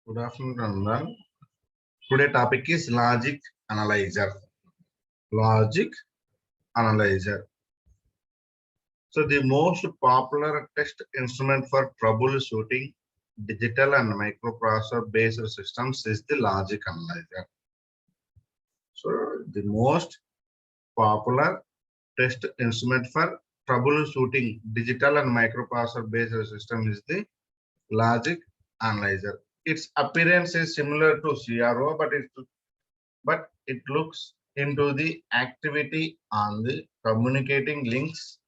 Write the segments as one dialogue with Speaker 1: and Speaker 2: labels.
Speaker 1: Good afternoon, Randan. Today topic is logic analyzer. Logic analyzer. So the most popular test instrument for troubleshooting digital and microprocessor based systems is the logic analyzer. So the most popular test instrument for troubleshooting digital and microprocessor based system is the logic analyzer. Its appearance is similar to CRO, but it looks into the activity on the communicating links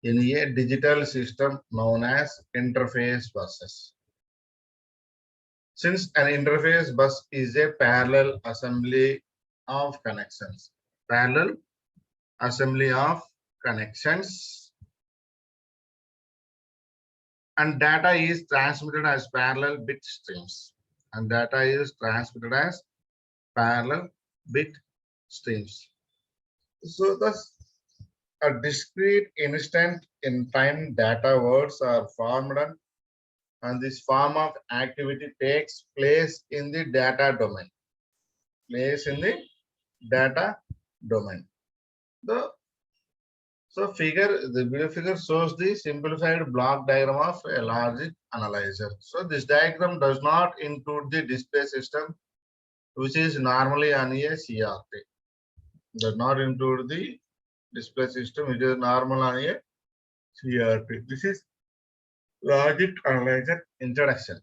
Speaker 1: in a digital system known as interface buses. Since an interface bus is a parallel assembly of connections, and data is transmitted as parallel bit streams, parallel bit streams. So thus a discrete instant in time data words are formed and this form of activity takes place in the data domain. The video figure shows the simplified block diagram of a logic analyzer. So this diagram does not include the display system, which is normally on a CRT. Does not include the display system, which is normal on a CRT. This is logic analyzer introduction.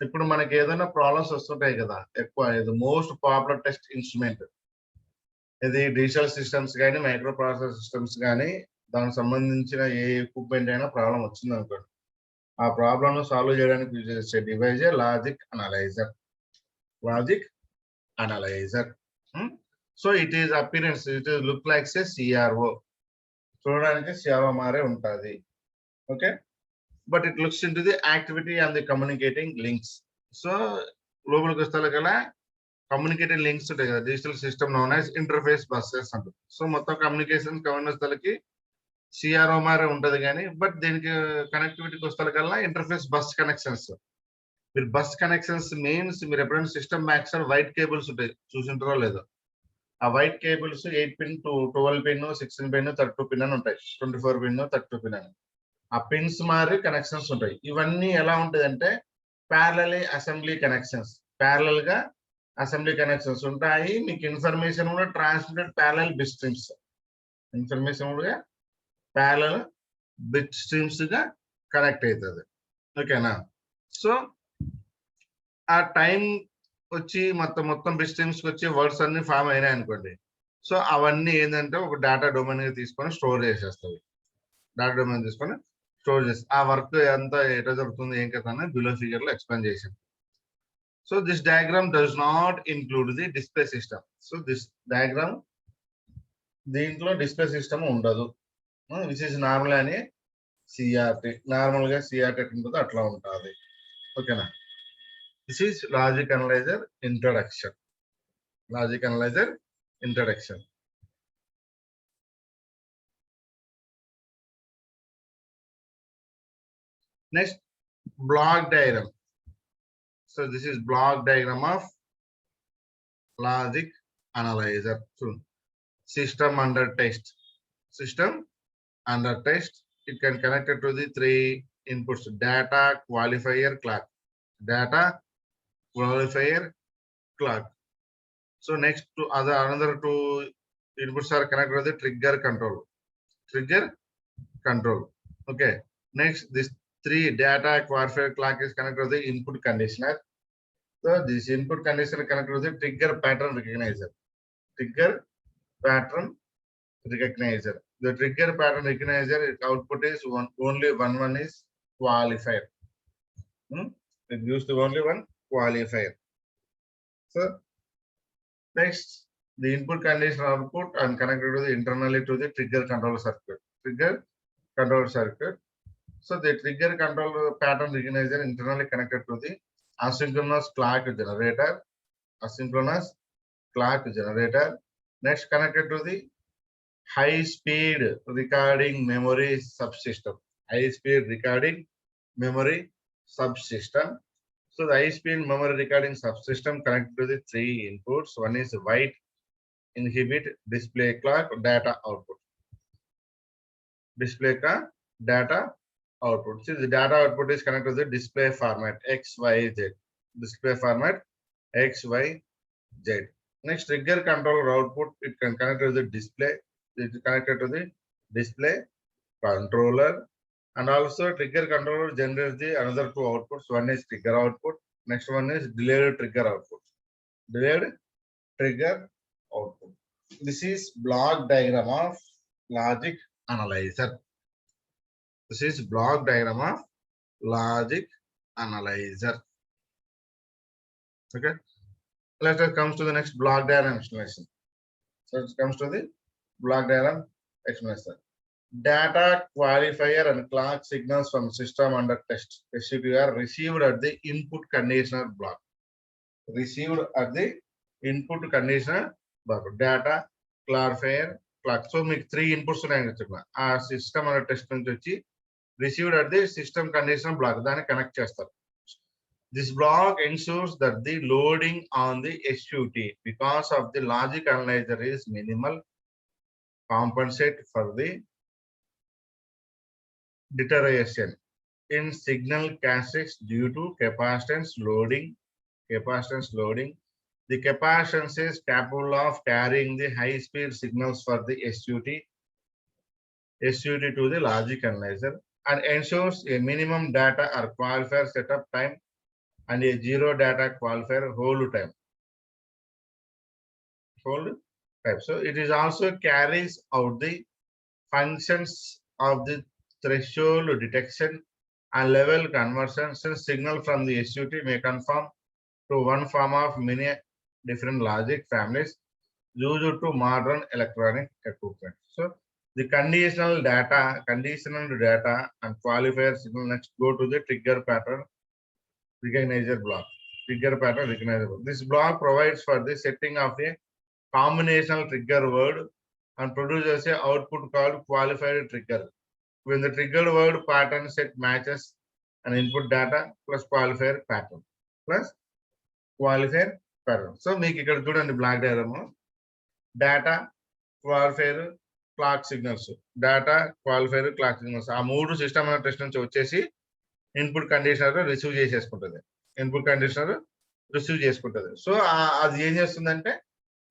Speaker 1: ఇప్పుడు మనకి ఏదైనా problems వస్తుంటాయి కదా, ఎక్కువ ఇది most popular test instrument ఇది digital systems కానీ micro processor systems కానీ దానికి సంబంధించిన ఏ ఎక్విప్మెంట్ అయినా ప్రాబ్లం వచ్చింది అనుకోండి, ఆ ప్రాబ్లమ్ ను సాల్వ్ చేయడానికి యూజ్ చేసే డివైజే logic analyser. So it is appearance, it is look likes a CRO, చూడడానికి సిఆర్ఓ మారే ఉంటుంది. Okay, but it looks into the activity and the communicating links. So లోపలికి వస్తే కదా కమ్యూనికేటింగ్ లింక్స్ ఉంటాయి కదా, digital system known as interface busses అంటారు. So మొత్తం కమ్యూనికేషన్ కమ్యూనికేషన్లకి సిఆర్ఓ మారే ఉంటది కానీ, బట్ దీనికి కనెక్టివిటీకి వస్తే కల్లా ఇంటర్ఫేస్ బస్ కనెక్షన్స్. మీరు బస్ కనెక్షన్స్ మీన్స్ మీరు ఎప్పుడైనా సిస్టమ్ మ్యాక్స్ వైట్ కేబుల్స్ ఉంటాయి, చూసింటారో లేదో. ఆ white cables 8 pin to 12 pin, 16 pin, 32 pin అని ఉంటాయి, 24 పిన్, 32 పిన్ అని. ఆ పిన్స్ మారి కనెక్షన్స్ ఉంటాయి. ఇవన్నీ ఎలా ఉంటుంది అంటే ప్యారలల్ అసెంబ్లీ కనెక్షన్స్, ప్యారలల్ గా అసెంబ్లీ కనెక్షన్స్ ఉంటాయి. మీకు ఇన్ఫర్మేషన్ కూడా transmitted parallel bit streams, parallel bit streams గా కనెక్ట్ అవుతుంది. ఓకేనా? సో ఆ టైం వచ్చి మొత్తం బిట్ స్ట్రీమ్స్ వచ్చి వర్డ్స్ అన్ని ఫామ్ అయినాయి అనుకోండి. సో అవన్నీ ఏంటంటే ఒక డేటా డొమైన్ తీసుకొని స్టోర్ చేసేస్తుంది. ఆ వర్క్ అంతా ఎట్లా జరుగుతుంది ఏం కదా అని బిలో ఫిగర్ లో ఎక్స్ప్లెయిన్ చేసాం. So this diagram does not include the display system. So this diagram దీంట్లో డిస్ప్లే సిస్టమ్ ఉండదు, విచ్ ఇస్ నార్మల్ అని సిఆర్టీ. నార్మల్ గా సిఆర్టీ ఉంటుందో అట్లా ఉంటుంది. ఓకేనా? This is logic analyser introduction. Next, block diagram. So this is block diagram of logic analyzer. So system under test. It can connect it to the 3 inputs: data, qualifier, clock. So next to another 2 inputs are connected to the trigger control. Okay. Next, this 3 data, qualifier, clock is connected to the input conditioner. So this input conditioner connected to the trigger pattern recognizer. The trigger pattern recognizer, its output is only one is qualifier. It gives the only one qualifier. So next, the input conditioner output and connected to the internally to the trigger control circuit. So the trigger control pattern recognizer internally connected to the asynchronous clock generator. Next, connected to the high speed recording memory subsystem. subsystem. So the high-speed memory recording subsystem connected to the three inputs. One is write, inhibit, display clock, data output. Display clock, data output. See, the data output is connected to the display format X, Y, Z. Display format X, Y, Z. Next, trigger controller output, it can connect to the display. It is connected to the display controller. And also trigger controller generates the another two outputs. One is trigger output. Next one is delayed trigger output. Delayed trigger output. This is block diagram of logic analyzer. This is block diagram of logic analyzer. Okay. Let us come to the next block diagram explanation. So it comes to the block diagram explanation. Data qualifier and clock signals from system under test SUT are received at the input conditioner block. Received at the input conditioner block. Data qualifier clock. So make three inputs are system under test received at the system conditioner block. Then connect chester. This block ensures that the loading on the SUT because of the logic analyzer is minimal, compensate for the deterioration in signal caches due to capacitance loading. The capacitance is capable of carrying the high-speed signals for the SUT to the logic analyzer and ensures a minimum data or qualifier setup time and a zero data qualifier hold time. So it is also carries out the functions of the threshold detection and level conversion, since signal from the SUT may conform to one form of many different logic families used to modern electronic equipment. So the conditional data and qualifier signal next go to the trigger pattern recognizer block. This block provides for the setting of a combinational trigger word and produces a output called qualified trigger. When the triggered word pattern set matches an input data plus qualifier pattern. So make it good and black diagram. Data, qualifier, clock signals. Data, qualifier, clock signals. A mood system and test నుంచి input conditioner receive చేసుకుంటది. Input conditioner receive చేసుకుంటది. So అది ఏం చేస్తుందంటే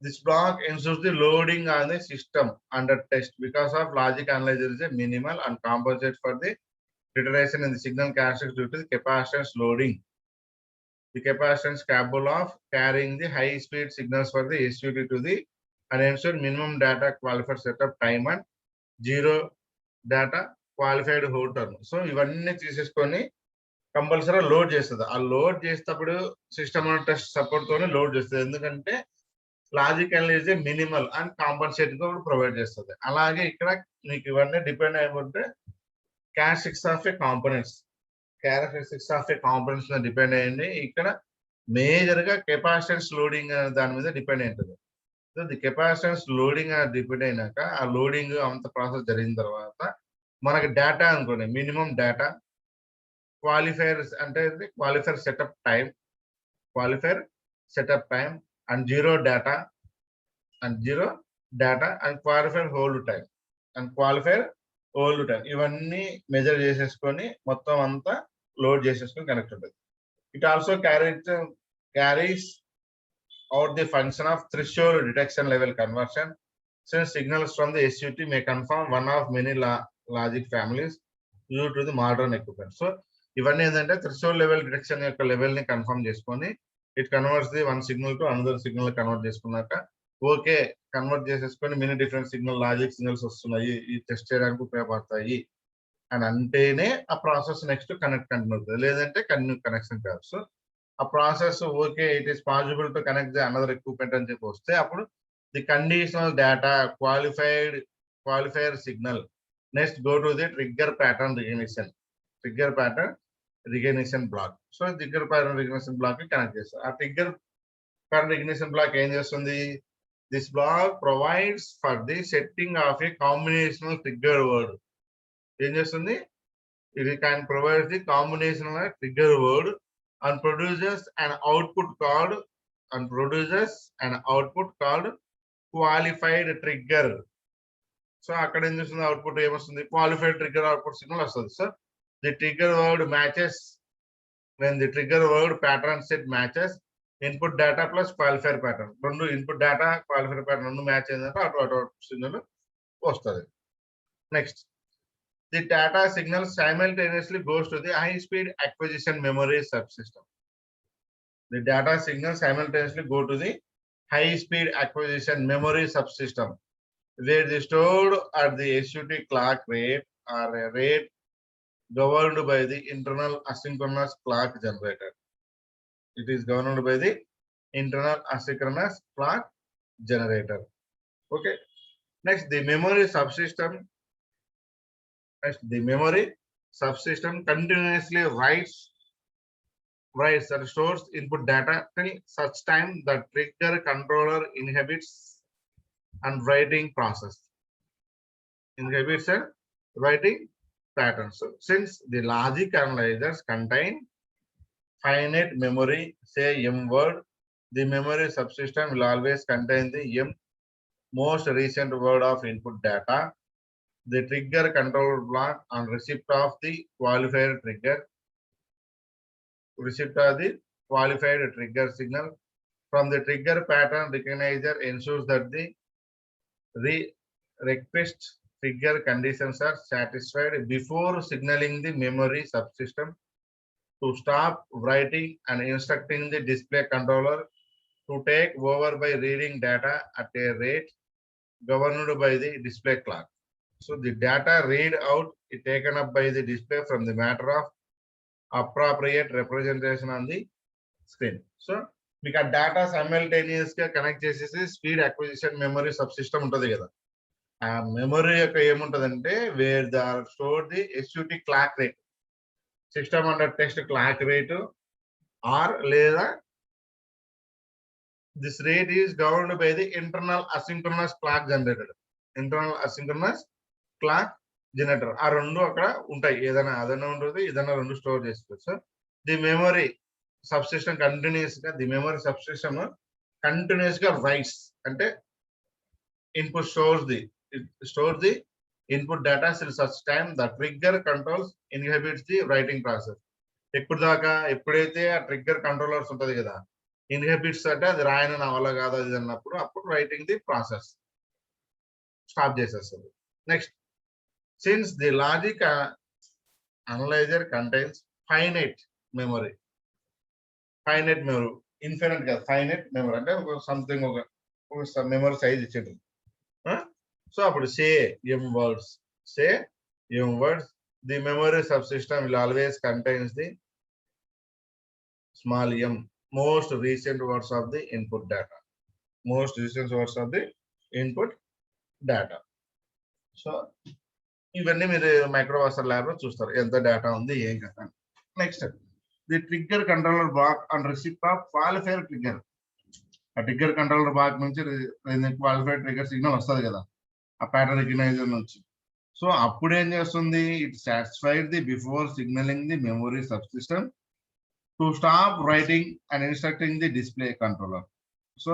Speaker 1: this block ensures the loading on the system under test because of logic analyzer is a minimal and compensate for the deterioration in the signal characteristics due to the capacitance loading. The capacitance capable of carrying the high speed signals for the SUT to the and ensure minimum data qualifier setup time and zero data qualified hold term. So ఇవన్నీ తీసేసుకొని compulsory load చేస్తుంది. ఆ load చేసేటప్పుడు system test support తోనే load చేస్తుంది. ఎందుకంటే logic analyse minimal and compensate గా provide చేస్తుంది. అలాగే ఇక్కడ మీకు ఇవన్నీ డిపెండ్ అయిపోతే characteristics of A components depend అయ్యండి. ఇక్కడ మేజర్ గా కెపాసిటెన్స్ లోడింగ్ దాని మీద డిపెండ్ అయి ఉంటుంది. So the capacitance loading depend అయినాక ఆ లోడింగ్ అంత ప్రాసెస్ జరిగిన తర్వాత మనకి డేటా అనుకోండి, మినిమం డేటా క్వాలిఫైర్స్ అంటే qualifier setup time and zero data and qualifier hold time ఇవన్నీ మెజర్ చేసేసుకొని మొత్తం అంతా లోడ్ చేసేసుకొని కనెక్ట్ ఉంటుంది. It also carries out the function of threshold detection level conversion, since signals from the SUT may conform one of many logic families used to the modern equipment. So ఇవన్నీ ఏంటంటే threshold level detection యొక్క level ని confirm చేసుకొని it converts the one signal to another signal convert చేసుకున్నాక okay convert చేసేసుకొని many different signal logic signals వస్తున్నాయి, ఈ test చేయడానికి ఉపయోగపడతాయి అని అంటేనే ఆ ప్రాసెస్ నెక్స్ట్ కంటిన్యూ అవుతుంది. లేదంటే కనెక్షన్ కాదు. సో ఆ process okay it is possible to connect the another equipment అని చెప్పి వస్తే అప్పుడు the conditional data qualifier signal next go to the trigger pattern recognition block. So trigger pattern recognition block ని connect చేస్తారు. ఆ trigger pattern recognition block ఏం చేస్తుంది? This block provides for the setting of a combinational trigger word. ఏం చేస్తుంది? It can provide the combination of a trigger word and produces an output called qualified trigger. So అక్కడ ఏం చేస్తుంది output ఏమొస్తుంది qualified trigger output signal వస్తుంది. So the trigger word matches when the trigger word pattern set matches input data plus qualifier pattern. రెండు input data qualifier pattern రెండు match అయిందంటే output signal వస్తుంది. Next the data signal simultaneously goes to the high speed acquisition memory subsystem. The data signal simultaneously go to the high speed acquisition memory subsystem where they stored at the SUT clock rate or a rate governed by the internal asynchronous clock generator. It is governed by the internal asynchronous clock generator. Okay. Next, the memory subsystem. Next, the memory subsystem continuously writes and stores input data till such time the trigger controller inhibits and writing process. Inhibits and writing patterns. So, since the logic analyzers contain finite memory, say M word, the memory subsystem will always contain the M most recent word of input data, the trigger controller block on receipt of the qualified trigger, signal from the trigger pattern recognizer ensures that the request trigger conditions are satisfied before signaling the memory subsystem to stop writing and instructing the display controller to take over by reading data at a rate governed by the display clock. So the data read out is taken up by the display from the matter of appropriate representation on the screen. So మీకు ఆ data simultaneous గా connect చేసేసి speed acquisition memory subsystem ఉంటుంది కదా. ఆ memory యొక్క ఏముంటదంటే where the store the SUT clock rate, system under test clock rate are లేదా this rate is governed by the internal asynchronous clock generator. Internal asynchronous clock generator ఆ రెండు అక్కడ ఉంటాయి. ఏదైనా అదన్నా ఉంటుంది, ఏదైనా రెండు స్టోర్ చేసుకోవచ్చు. ది మెమరీ సబ్సిస్టమ్ కంటిన్యూస్ గా రైట్స్ అంటే input store the input data till such time the trigger controls inhibits the writing process. ఎప్పుడైతే ఆ ట్రిగ్గర్ కంట్రోలర్స్ ఉంటది కదా, ఇన్హిబిట్స్ అంటే అది రాయని నా వల్ల కాదు అది అన్నప్పుడు అప్పుడు రైటింగ్ ది ప్రాసెస్ స్టాప్ చేసేస్తుంది. Next, since the logic analyser contains finite memory, infinite కాదు, ఫైనైట్ మెమరీ అంటే సంథింగ్ ఒక మెమరీ సైజ్ ఇచ్చేది. సో అప్పుడు say M words the memory subsystem will always contains the small M most recent words of the input data. So ఇవన్నీ మీరు మైక్రోవాసర్ lab లో చూస్తారు ఎంత డేటా ఉంది ఏం కదా. Next, the trigger controller block and receipt of qualifier trigger. ఆ trigger controller block నుంచి క్వాలిఫైడ్ ట్రిగ్గర్ సిగ్నల్ వస్తుంది కదా ఆ ప్యాటర్న్ రికగ్నైజర్ నుంచి. సో అప్పుడు ఏం చేస్తుంది, it satisfied the before signalling the memory sub system to stop writing and instructing the display controller. So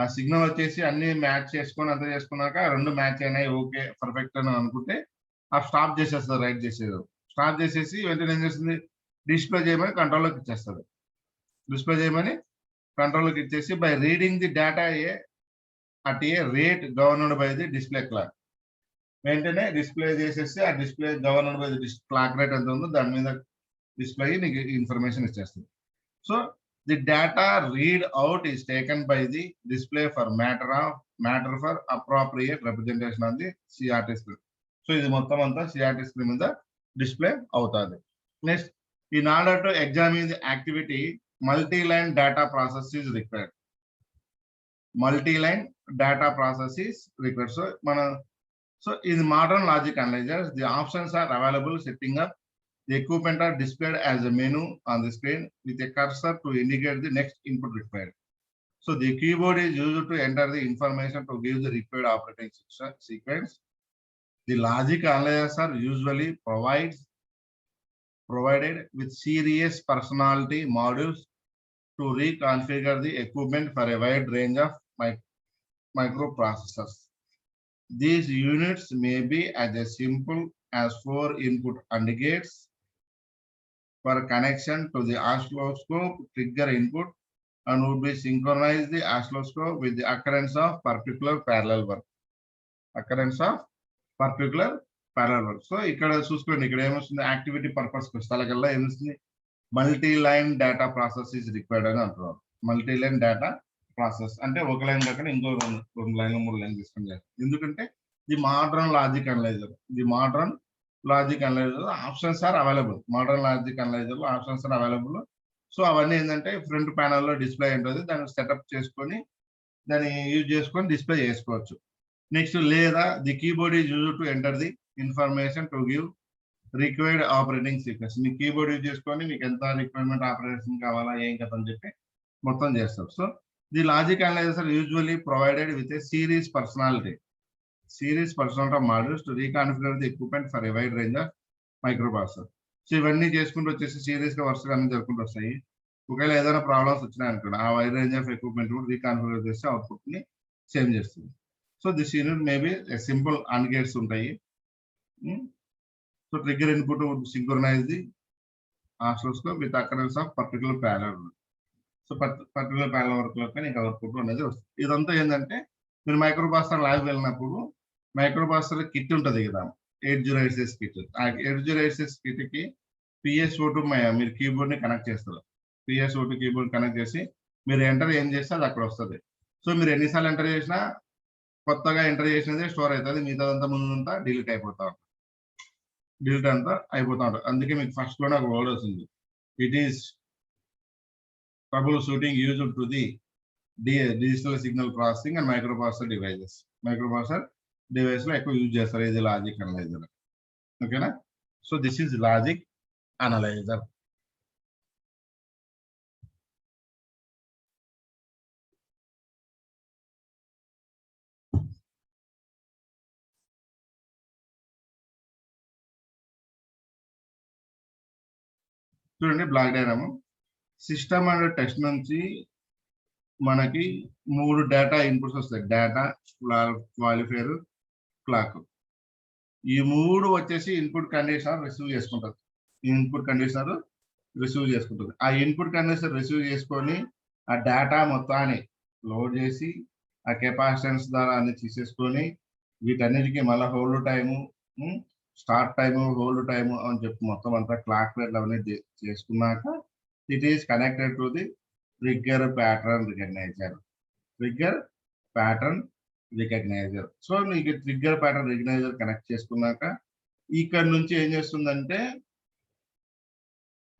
Speaker 1: ఆ సిగ్నల్ వచ్చేసి అన్ని మ్యాచ్ చేసుకొని అంతా చేసుకున్నాక రెండు మ్యాచ్ అయినాయి ఓకే పర్ఫెక్ట్ అని అనుకుంటే ఆ స్టాప్ చేసేస్తుంది, రైట్ చేసేది. స్టాప్ చేసేసి వెంటనే ఏం చేస్తుంది, డిస్ప్లే చేయమని కంట్రోల్లోకి ఇచ్చేస్తుంది. డిస్ప్లే చేయమని కంట్రోల్లోకి ఇచ్చేసి by reading the data at a rate governed by the display clock. వెంటనే డిస్ప్లే చేసేసి ఆ display governed by the clock rate ఎంత ఉందో దాని మీద డిస్ప్లే నీకు ఇన్ఫర్మేషన్ ఇచ్చేస్తుంది. So the data read out is taken by the display for matter for appropriate representation on the CRT screen. So ఇది మొత్తం అంతా CRT స్క్రీన్ మీద డిస్ప్లే అవుతుంది. Next, in order to examine the activity multi-line data process is required. So in modern logic analyzers, the options are available. Setting up the equipment are displayed as a menu on the screen with a cursor to indicate the next input required. So the keyboard is used to enter the information to give the required operating sequence. The logic analyzer usually provides provided with serious personality modules to reconfigure the equipment for a wide range of microprocessors. These units may be as simple as 4 input AND gates for connection to the oscilloscope trigger input and would be synchronize the oscilloscope with the occurrence of particular parallel work. Occurrence of particular parallel work. So ఇక్కడ చూసుకోండి, ఇక్కడ ఏమొస్తుంది, activity purpose వస్తాలకల్లా ఏమొస్తుంది, multi line data process is required అని అంటున్నారు. Multi line data process అంటే ఒక line కాకుండా ఇంకో రెండు లైన్లు 3 లైన్లు తీసుకొని చేస్తారు. ఎందుకంటే the modern logic analyzer, options are available. Modern logic analyzer లో ఆప్షన్స్ ఆర్ అవైలబుల్. సో అవన్నీ ఏంటంటే ఫ్రంట్ ప్యానల్లో డిస్ప్లే ఉంటుంది, దాన్ని సెటప్ చేసుకొని దాన్ని యూజ్ చేసుకొని డిస్ప్లే చేసుకోవచ్చు. నెక్స్ట్ లేదా the keyboard is use to enter the information to give required operating sequence. Me keyboard use చేసుకొని మీకు ఎంత రిక్వైర్మెంట్ ఆపరేషన్ కావాలా ఏం కదా అని చెప్పి మొత్తం చేస్తారు. So the logic analyser usually provided with a series personality of modules to reconfigure the equipment for a wide range of microprocessors. So ఇవన్నీ చేసుకుంటూ వచ్చేసి సిరీస్ గా వరుసగా అన్ని జరుపుకుంటూ వస్తాయి. ఒకవేళ ఏదైనా ప్రాబ్లమ్స్ వచ్చినాయి అనుకోండి, ఆ వైడ్ రేంజ్ ఆఫ్ ఎక్విప్మెంట్ కూడా రీకాన్ఫిగర్ చేసి అవుట్పుట్ ని సేవ్ చేస్తుంది. So this unit maybe simple AND gates ఉంటాయి. So trigger input would synchronize the oscilloscope with occurrence of particular parallel work. So particular parallel work లో నీకు అవుట్పుట్ అనేది వస్తుంది. ఇదంతా ఏంటంటే మీరు మైక్రోప్రాసెసర్ ల్యాబ్ వెళ్ళినప్పుడు మైక్రోప్రాసెసర్ కిట్ ఉంటుంది కదా, 8086 కిట్. ఆ 8086 కిట్ కి PSO2 మీరు కీబోర్డ్ ని కనెక్ట్ చేస్తారు. PSO2 కీబోర్డ్ కనెక్ట్ చేసి మీరు ఎంటర్ ఏం చేస్తే అది అక్కడ వస్తుంది. సో మీరు ఎన్నిసార్లు ఎంటర్ చేసినా కొత్తగా ఎంటర్ చేసినది స్టోర్ అవుతుంది, మిగతాదంతా ముందంతా డిలీట్ అయిపోతా ఉంటుంది. అందుకే మీకు ఫస్ట్ లోనే ఒక వర్డ్ వస్తుంది, it is troubleshooting used to the digital signal processing and microprocessor devices. Microprocessor device లో ఎక్కువ యూజ్ చేస్తారు ఇది లాజిక్ అనలైజర్. ఓకేనా? So this is logic analyser. చూడండి block diagram. System and test నుంచి మనకి 3 డేటా ఇన్పుట్స్ వస్తాయి, డేటా, క్వాలిఫైర్, క్లాక్. ఈ 3 వచ్చేసి ఇన్పుట్ కండిషనర్ రిసీవ్ చేసుకుంటుంది. ఆ ఇన్పుట్ కండిషనర్ రిసీవ్ చేసుకొని ఆ డేటా మొత్తాన్ని లోడ్ చేసి ఆ కెపాసిటెన్స్ ద్వారా అన్ని తీసేసుకొని వీటన్నిటికీ మళ్ళీ hold time, start time, hold time అని చెప్పి మొత్తం అంతా క్లాక్ రేట్లు అవన్నీ చేసుకున్నాక it is connected to the trigger pattern recogniser. So మీకు ట్రిగ్గర్ ప్యాటర్న్ రికగ్నైజర్ కనెక్ట్ చేసుకున్నాక ఇక్కడ నుంచి ఏం చేస్తుందంటే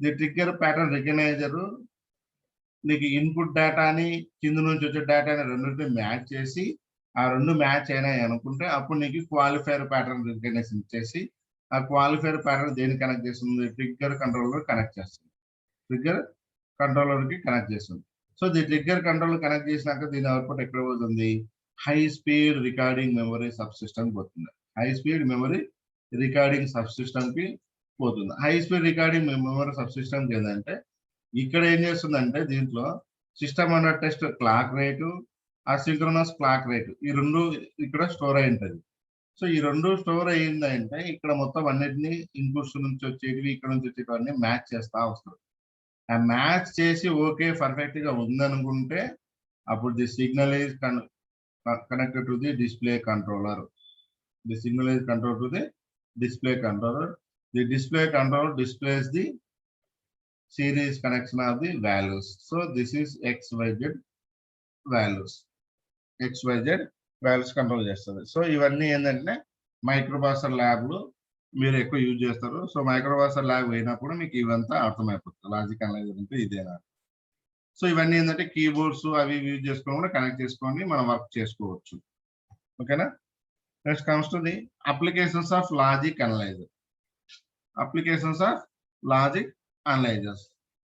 Speaker 1: ది ట్రిగ్గర్ ప్యాటర్న్ రికగ్నైజర్ నీకు ఇన్పుట్ డేటాని కింద నుంచి వచ్చే డేటాని రెండింటిని మ్యాచ్ చేసి ఆ 2 మ్యాచ్ అయినాయి అనుకుంటే అప్పుడు నీకు క్వాలిఫైర్ ప్యాటర్న్ రికగ్నైజేషన్ చేసి ఆ క్వాలిఫైర్ ప్యాటర్న్ దేనికి కనెక్ట్ చేస్తుంది, ట్రిగ్గర్ కంట్రోలర్ కనెక్ట్ చేస్తుంది. So the trigger controller connect చేసినాక దీని అవుట్పుట్ ఎక్కడ పోతుంది, high speed recording memory subsystem పోతుంది. High speed recording subsystem ఏంటంటే ఇక్కడ ఏం చేస్తుందంటే దీంట్లో system under test clock rate, asynchronous clock rate ఈ 2 ఇక్కడ స్టోర్ అయి ఉంటుంది. సో ఈ 2 స్టోర్ అయ్యిందంటే ఇక్కడ మొత్తం అన్నిటిని ఇన్పుట్స్ నుంచి వచ్చేటివి ఇక్కడ నుంచి వచ్చేటివన్నీ మ్యాచ్ చేస్తా వస్తారు. ఆ మ్యాచ్ చేసి ఓకే పర్ఫెక్ట్ గా ఉందనుకుంటే అప్పుడు the signal is connected to the display controller. The display controller displays the series connection of the values. So this is XYZ values control చేస్తుంది. సో ఇవన్నీ ఏంటంటే మైక్రోప్రాసెసర్ ల్యాబ్ లో మీరు ఎక్కువ యూజ్ చేస్తారు. సో మైక్రోప్రాసెసర్ ల్యాబ్ అయినప్పుడు మీకు ఇవంతా అర్థమైపోతుంది, లాజిక్ అనలైజర్ అంటే ఇదేనా. సో ఇవన్నీ ఏంటంటే కీబోర్డ్స్ అవి యూజ్ చేసుకొని కూడా కనెక్ట్ చేసుకొని మనం వర్క్ చేసుకోవచ్చు. ఓకేనా? Next comes to the applications of logic analyser.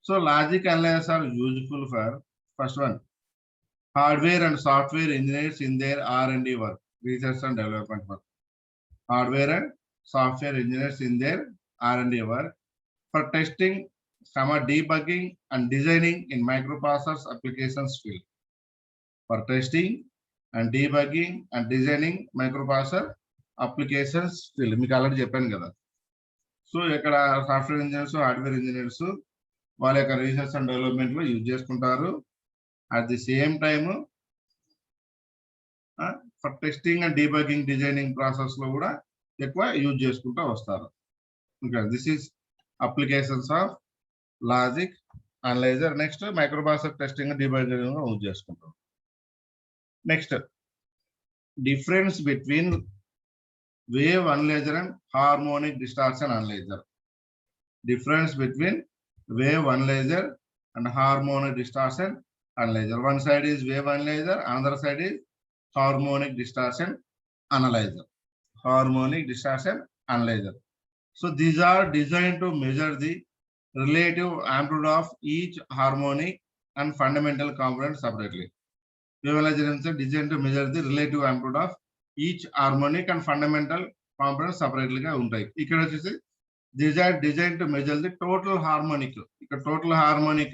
Speaker 1: So logic analyzers are useful for first one, hardware and software engineers in their R&D work, research and development work. Hardware and software engineers in their R&D work for testing, debugging and designing in microprocessors applications field. For testing and debugging and designing microprocessor applications field. మీకు already చెప్పాను కదా. So ఇక్కడ software engineers, hardware engineers వాళ్ళ యొక్క research and development లో use చేసుకుంటారు. At the same time for testing and debugging designing process లో కూడా ఎక్కువ యూజ్ చేసుకుంటూ వస్తారు. ఇంకా this is applications of logic analyser. Next microprocessor testing debugging use చేసుకుంటారు. Next difference between wave analyser and harmonic distortion analyser. Difference between wave analyzer and harmonic distortion analyzer. One side is wave analyzer, another side is harmonic distortion analyzer. Harmonic distortion analyzer. So these are designed to measure the relative amplitude of each harmonic and fundamental component separately. Wave analyzer is designed to measure the relative amplitude of each harmonic and fundamental component separately ga untayi. Ikkada vachesi these are designed to measure the total harmonic. Total harmonic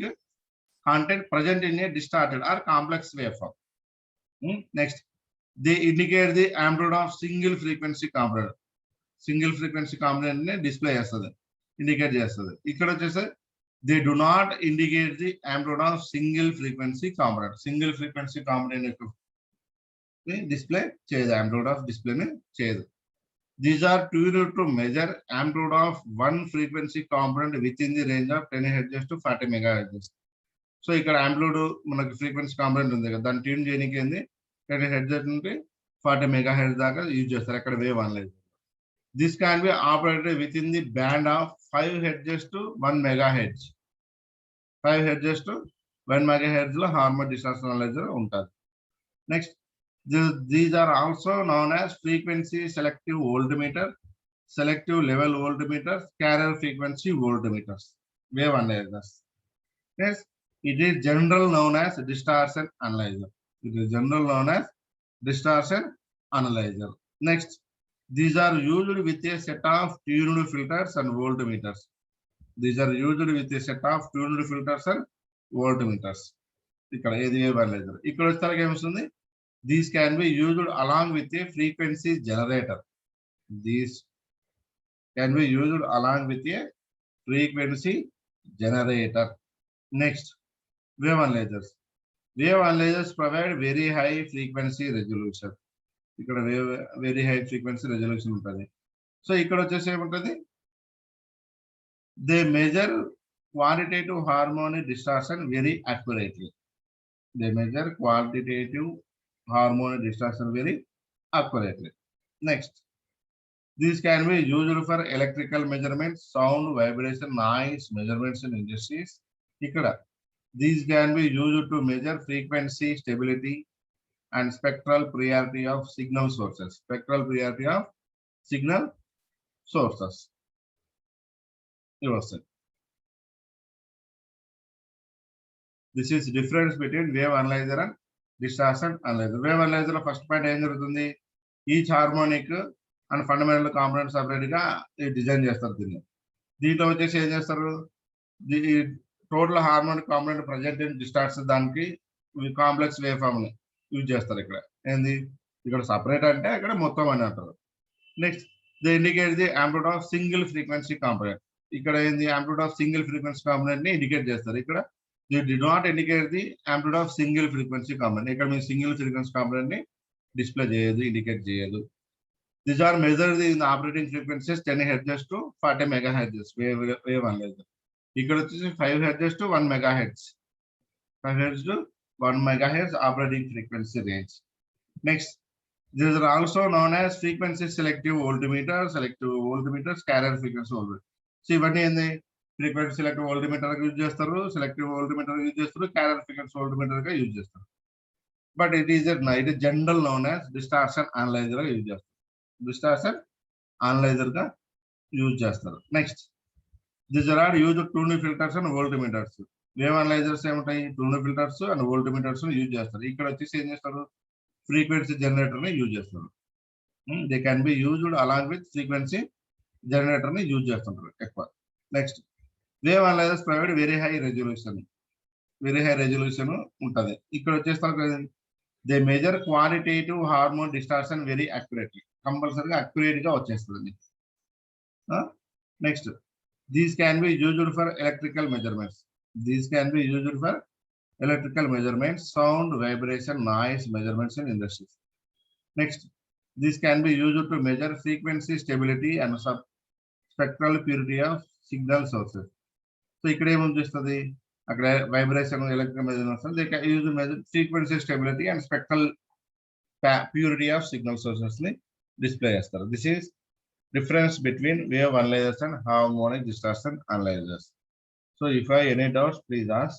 Speaker 1: content present in a distorted or complex waveform. Next, they indicate the amplitude of single frequency component. Single frequency component ne display chestadi, indicate chestadi. Ikkada vachese they do not indicate the amplitude of single frequency component. Single frequency component display cheyadu, amplitude of display ne cheyadu. These are tuned to measure amplitude of one frequency component within the range of 10 Hz to 40 MHz. So ఇక్కడ amplitude మనకి frequency component ఉంది కదా, దాన్ని tune చేయడానికి ఏంది 10 Hz నుండి 40 MHz దాకా use చేస్తారు అక్కడ wave analyser. This can be operated within the band of 5 Hz to 1 MHz. 5 Hz to 1 MHz లో హార్మోనిక్ డిస్టార్షన్ అనలైజర్ ఉంటుంది. Next, these are also known as frequency selective voltmeter, selective level voltmeters, carrier frequency voltmeters, wave analyzers. Yes, it is generally known as distortion analyzer. It is generally known as distortion analyzer. Next, these are used with a set of tuned filters and voltmeters. These are used with a set of tuned filters and voltmeters. ఇక్కడ ఏది wave analyzer. ఇక్కడ వచ్చేసరికి ఏమొస్తుంది, these can be used along with a frequency generator. These can be used along with a frequency generator. Next, wave analyzers. Wave analyzers provide very high frequency resolution. ఇక్కడ very high frequency resolution ఉంటుంది. So ఇక్కడ వచ్చేసి ఏముంటుంది, they measure quantitative harmonic distortion very accurately. They measure quantitative harmonic distortion very accurately. Next, these can be used for electrical measurements, sound, vibration, noise measurements in industries. Ikkada these can be used to measure frequency stability and spectral priority of signal sources. Spectral priority of signal sources. This is difference between wave analyzer and distortion analyzer. Wave analyzer లో first point ఏం జరుగుతుంది, each harmonic and fundamental component separate గా design చేస్తారు. దీంట్లో వచ్చేసి ఏం చేస్తారు, total harmonic component present in distortion దానికి కాంప్లెక్స్ వేవ్ ఫామ్ ని యూజ్ చేస్తారు. ఇక్కడ ఏంది, ఇక్కడ సపరేట్ అంటే ఇక్కడ మొత్తం అని అంటారు. Next, they indicate the amplitude of single frequency component. ఇక్కడ ఏంది, amplitude of single frequency component ని ఇండికేట్ చేస్తారు. ఇక్కడ they did not indicate the amplitude of single frequency component. Ikkada me single frequency component ni display cheyadu, indicate cheyadu. These are measured in the operating frequencies 10 Hz to 40 MHz wave analyzer. Ikkada vachesi 5 Hz to 1 MHz. 5 Hz to 1 MHz operating frequency range. Next, these are also known as frequency selective voltmeters, carrier frequency voltmeters. See ivanni endi, frequency selective voltmeter use చేస్తారు, selective voltmeter use చేస్తారు, carrier frequency voltmeter గా use చేస్తారు. But it is general known as distortion analyser గా use చేస్తారు. Distortion analyser గా use చేస్తారు. Next, this are use tune filters and voltmeters. Wave analysers ఏముంటాయి, tune filters and voltmeters use చేస్తారు. ఇక్కడ వచ్చేసి ఏం చేస్తారు, ఫ్రీక్వెన్సీ జనరేటర్ ని యూజ్ చేస్తారు. They can be used along with frequency generator ని యూజ్ చేస్తుంటారు ఎక్కువ. Next, wave analysers provide very high resolution ఉంటది. ఇక్కడ వచ్చేస్తాను they measure qualitative hormone distortion very accurately, కంపల్సరీగా అక్యురేట్ గా వచ్చేస్తుంది. Next, these can be used for electrical measurements, sound, vibration, noise measurements in industries. Next, this can be used to measure frequency stability and spectral purity of signal sources. So ikkada em chestadi akkada vibration electrical measurements, they can use to measure frequency stability and spectral purity of signal sources ni display chestaru. This is difference between wave analyzers and harmonic distortion analyzers. So if I any doubts, please ask.